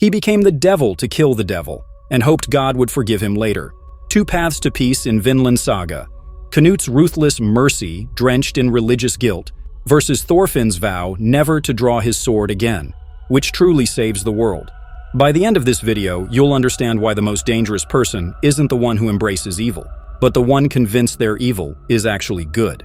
He became the devil to kill the devil, and hoped God would forgive him later. Two paths to peace in Vinland Saga. Canute's ruthless mercy, drenched in religious guilt, versus Thorfinn's vow never to draw his sword again, which truly saves the world. By the end of this video, you'll understand why the most dangerous person isn't the one who embraces evil, but the one convinced their evil is actually good.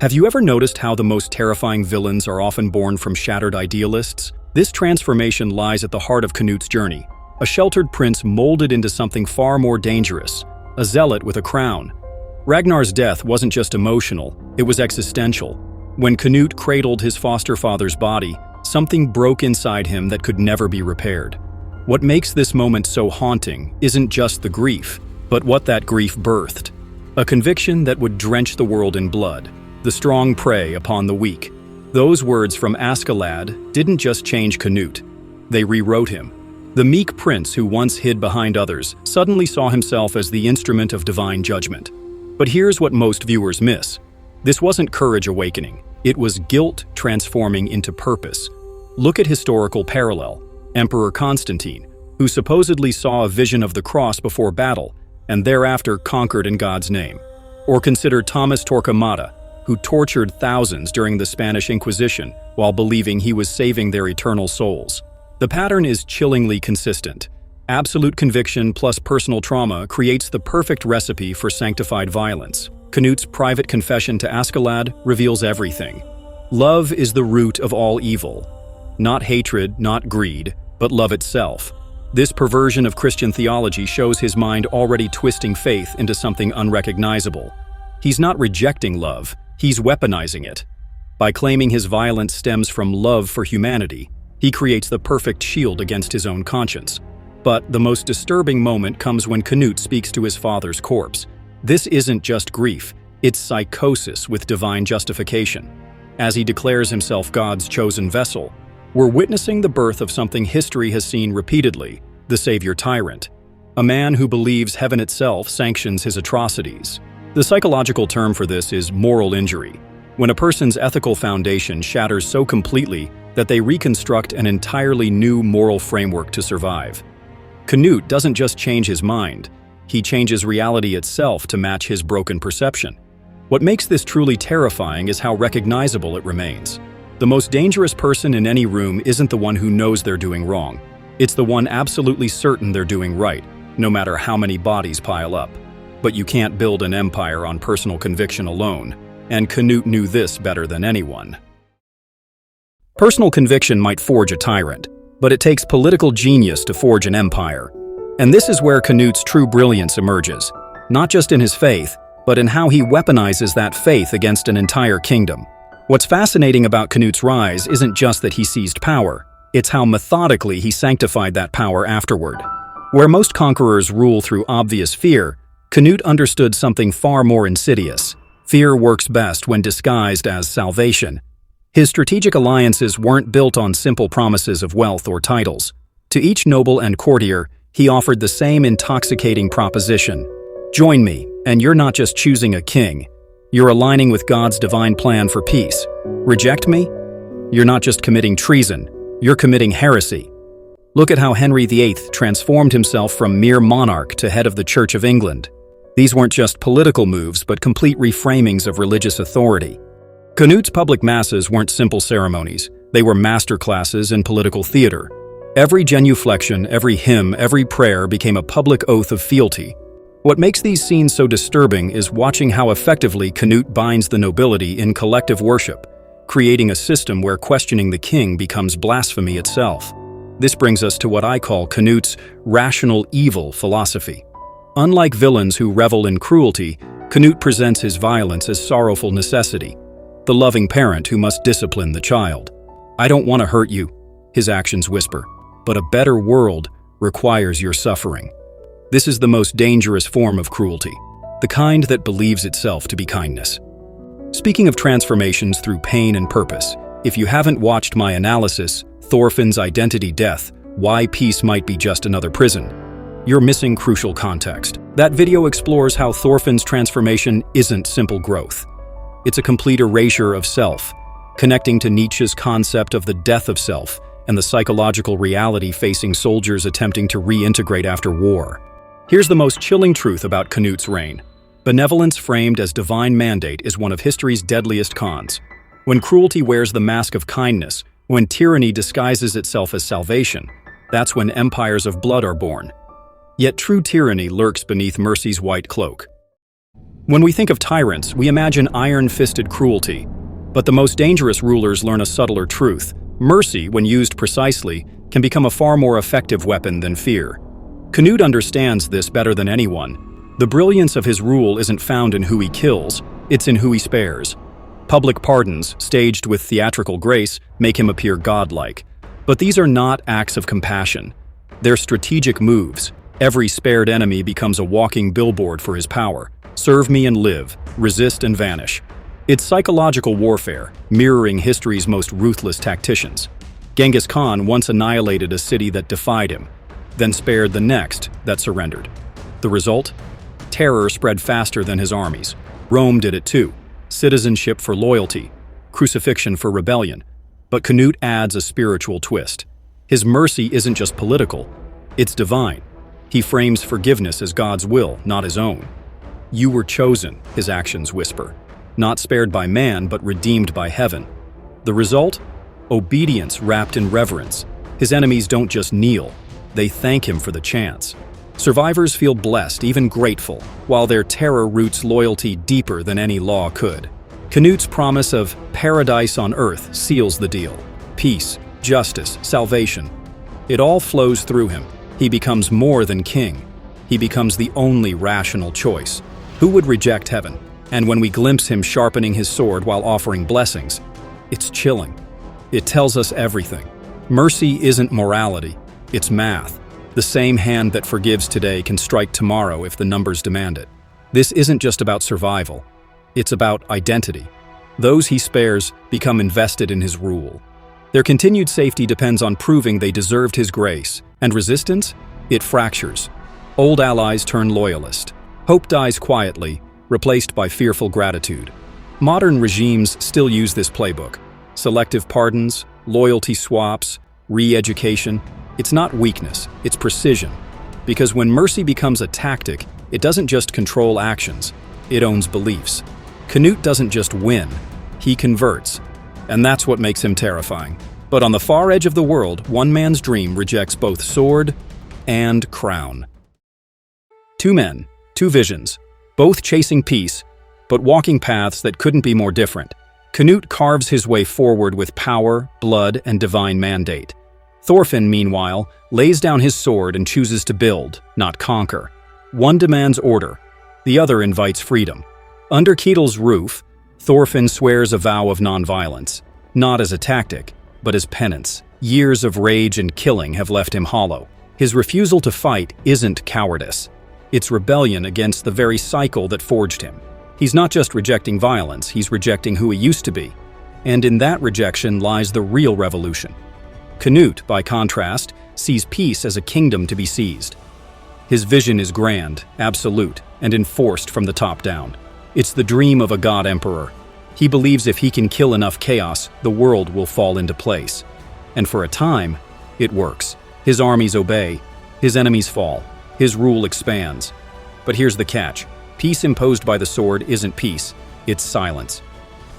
Have you ever noticed how the most terrifying villains are often born from shattered idealists? This transformation lies at the heart of Canute's journey. A sheltered prince molded into something far more dangerous, a zealot with a crown. Ragnar's death wasn't just emotional, it was existential. When Canute cradled his foster father's body, something broke inside him that could never be repaired. What makes this moment so haunting isn't just the grief, but what that grief birthed. A conviction that would drench the world in blood. The strong prey upon the weak. Those words from Askeladd didn't just change Canute, they rewrote him. The meek prince who once hid behind others suddenly saw himself as the instrument of divine judgment. But here's what most viewers miss. This wasn't courage awakening, it was guilt transforming into purpose. Look at historical parallel. Emperor Constantine, who supposedly saw a vision of the cross before battle, and thereafter conquered in God's name. Or consider Thomas Torquemada, who tortured thousands during the Spanish Inquisition while believing he was saving their eternal souls. The pattern is chillingly consistent. Absolute conviction plus personal trauma creates the perfect recipe for sanctified violence. Canute's private confession to Askeladd reveals everything. Love is the root of all evil. Not hatred, not greed, but love itself. This perversion of Christian theology shows his mind already twisting faith into something unrecognizable. He's not rejecting love, he's weaponizing it. By claiming his violence stems from love for humanity, he creates the perfect shield against his own conscience. But the most disturbing moment comes when Canute speaks to his father's corpse. This isn't just grief, it's psychosis with divine justification. As he declares himself God's chosen vessel, we're witnessing the birth of something history has seen repeatedly, the savior tyrant. A man who believes heaven itself sanctions his atrocities. The psychological term for this is moral injury, when a person's ethical foundation shatters so completely that they reconstruct an entirely new moral framework to survive. Canute doesn't just change his mind, he changes reality itself to match his broken perception. What makes this truly terrifying is how recognizable it remains. The most dangerous person in any room isn't the one who knows they're doing wrong. It's the one absolutely certain they're doing right, no matter how many bodies pile up. But you can't build an empire on personal conviction alone, and Canute knew this better than anyone. Personal conviction might forge a tyrant, but it takes political genius to forge an empire. And this is where Canute's true brilliance emerges, not just in his faith, but in how he weaponizes that faith against an entire kingdom. What's fascinating about Canute's rise isn't just that he seized power, it's how methodically he sanctified that power afterward. Where most conquerors rule through obvious fear, Canute understood something far more insidious. Fear works best when disguised as salvation. His strategic alliances weren't built on simple promises of wealth or titles. To each noble and courtier, he offered the same intoxicating proposition. Join me, and you're not just choosing a king. You're aligning with God's divine plan for peace. Reject me? You're not just committing treason, you're committing heresy. Look at how Henry VIII transformed himself from mere monarch to head of the Church of England. These weren't just political moves, but complete reframings of religious authority. Canute's public masses weren't simple ceremonies. They were masterclasses in political theater. Every genuflection, every hymn, every prayer became a public oath of fealty. What makes these scenes so disturbing is watching how effectively Canute binds the nobility in collective worship, creating a system where questioning the king becomes blasphemy itself. This brings us to what I call Canute's rational evil philosophy. Unlike villains who revel in cruelty, Canute presents his violence as sorrowful necessity, the loving parent who must discipline the child. I don't want to hurt you, his actions whisper, but a better world requires your suffering. This is the most dangerous form of cruelty, the kind that believes itself to be kindness. Speaking of transformations through pain and purpose, if you haven't watched my analysis, Thorfinn's Identity Death, Why Peace Might Be Just Another Prison, you're missing crucial context. That video explores how Thorfinn's transformation isn't simple growth. It's a complete erasure of self, connecting to Nietzsche's concept of the death of self and the psychological reality facing soldiers attempting to reintegrate after war. Here's the most chilling truth about Canute's reign. Benevolence framed as divine mandate is one of history's deadliest cons. When cruelty wears the mask of kindness, when tyranny disguises itself as salvation, that's when empires of blood are born. Yet true tyranny lurks beneath mercy's white cloak. When we think of tyrants, we imagine iron-fisted cruelty. But the most dangerous rulers learn a subtler truth. Mercy, when used precisely, can become a far more effective weapon than fear. Canute understands this better than anyone. The brilliance of his rule isn't found in who he kills, it's in who he spares. Public pardons, staged with theatrical grace, make him appear godlike. But these are not acts of compassion. They're strategic moves. Every spared enemy becomes a walking billboard for his power. Serve me and live, resist and vanish. It's psychological warfare, mirroring history's most ruthless tacticians. Genghis Khan once annihilated a city that defied him, then spared the next that surrendered. The result? Terror spread faster than his armies. Rome did it too. Citizenship for loyalty, crucifixion for rebellion. But Canute adds a spiritual twist. His mercy isn't just political, it's divine. He frames forgiveness as God's will, not his own. You were chosen, his actions whisper. Not spared by man, but redeemed by heaven. The result? Obedience wrapped in reverence. His enemies don't just kneel, they thank him for the chance. Survivors feel blessed, even grateful, while their terror roots loyalty deeper than any law could. Canute's promise of paradise on earth seals the deal. Peace, justice, salvation. It all flows through him. He becomes more than king. He becomes the only rational choice. Who would reject heaven? And when we glimpse him sharpening his sword while offering blessings, it's chilling. It tells us everything. Mercy isn't morality, it's math. The same hand that forgives today can strike tomorrow if the numbers demand it. This isn't just about survival, it's about identity. Those he spares become invested in his rule. Their continued safety depends on proving they deserved his grace, and resistance? It fractures. Old allies turn loyalist. Hope dies quietly, replaced by fearful gratitude. Modern regimes still use this playbook. Selective pardons, loyalty swaps, re-education. It's not weakness, it's precision. Because when mercy becomes a tactic, it doesn't just control actions, it owns beliefs. Canute doesn't just win, he converts. And that's what makes him terrifying. But on the far edge of the world, one man's dream rejects both sword and crown. Two men, two visions, both chasing peace, but walking paths that couldn't be more different. Canute carves his way forward with power, blood, and divine mandate. Thorfinn, meanwhile, lays down his sword and chooses to build, not conquer. One demands order, the other invites freedom. Under Ketil's roof, Thorfinn swears a vow of nonviolence, not as a tactic, but as penance. Years of rage and killing have left him hollow. His refusal to fight isn't cowardice. It's rebellion against the very cycle that forged him. He's not just rejecting violence, he's rejecting who he used to be. And in that rejection lies the real revolution. Canute, by contrast, sees peace as a kingdom to be seized. His vision is grand, absolute, and enforced from the top down. It's the dream of a god emperor. He believes if he can kill enough chaos, the world will fall into place. And for a time, it works. His armies obey, his enemies fall, his rule expands. But here's the catch. Peace imposed by the sword isn't peace, it's silence.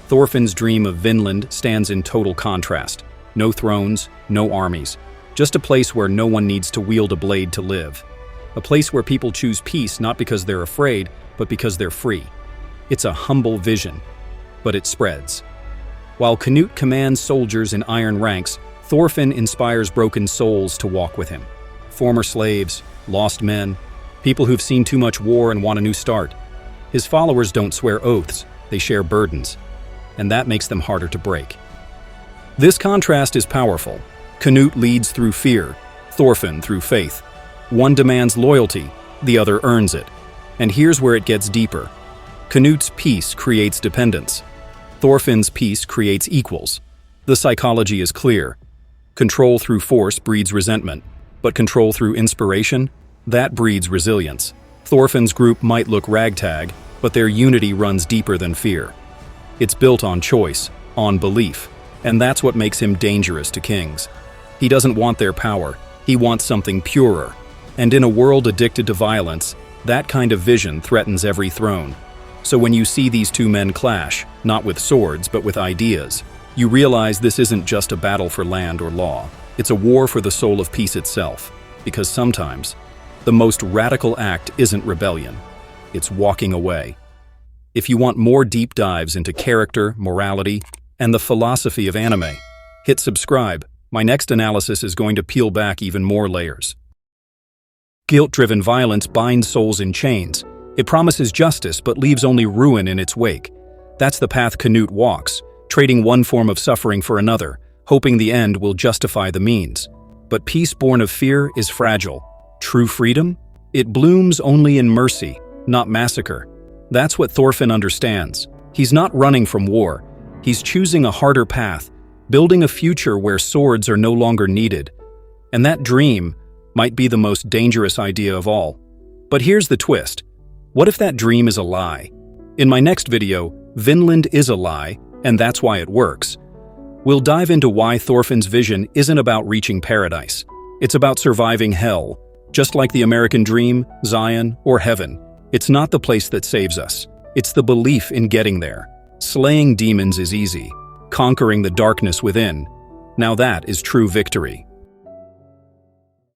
Thorfinn's dream of Vinland stands in total contrast. No thrones, no armies. Just a place where no one needs to wield a blade to live. A place where people choose peace not because they're afraid, but because they're free. It's a humble vision, but it spreads. While Canute commands soldiers in iron ranks, Thorfinn inspires broken souls to walk with him. Former slaves, lost men, people who've seen too much war and want a new start. His followers don't swear oaths, they share burdens, and that makes them harder to break. This contrast is powerful. Canute leads through fear, Thorfinn through faith. One demands loyalty, the other earns it. And here's where it gets deeper. Canute's peace creates dependence. Thorfinn's peace creates equals. The psychology is clear. Control through force breeds resentment, but control through inspiration, that breeds resilience. Thorfinn's group might look ragtag, but their unity runs deeper than fear. It's built on choice, on belief, and that's what makes him dangerous to kings. He doesn't want their power, he wants something purer. And in a world addicted to violence, that kind of vision threatens every throne. So when you see these two men clash, not with swords but with ideas, you realize this isn't just a battle for land or law. It's a war for the soul of peace itself. Because sometimes, the most radical act isn't rebellion, it's walking away. If you want more deep dives into character, morality, and the philosophy of anime, hit subscribe. My next analysis is going to peel back even more layers. Guilt-driven violence binds souls in chains. It promises justice but leaves only ruin in its wake. That's the path Canute walks, trading one form of suffering for another, hoping the end will justify the means. But peace born of fear is fragile. True freedom? It blooms only in mercy, not massacre. That's what Thorfinn understands. He's not running from war. He's choosing a harder path, building a future where swords are no longer needed. And that dream might be the most dangerous idea of all. But here's the twist. What if that dream is a lie? In my next video, Vinland is a lie, and that's why it works. We'll dive into why Thorfinn's vision isn't about reaching paradise. It's about surviving hell. Just like the American dream, Zion, or heaven, it's not the place that saves us. It's the belief in getting there. Slaying demons is easy. Conquering the darkness within, now that is true victory.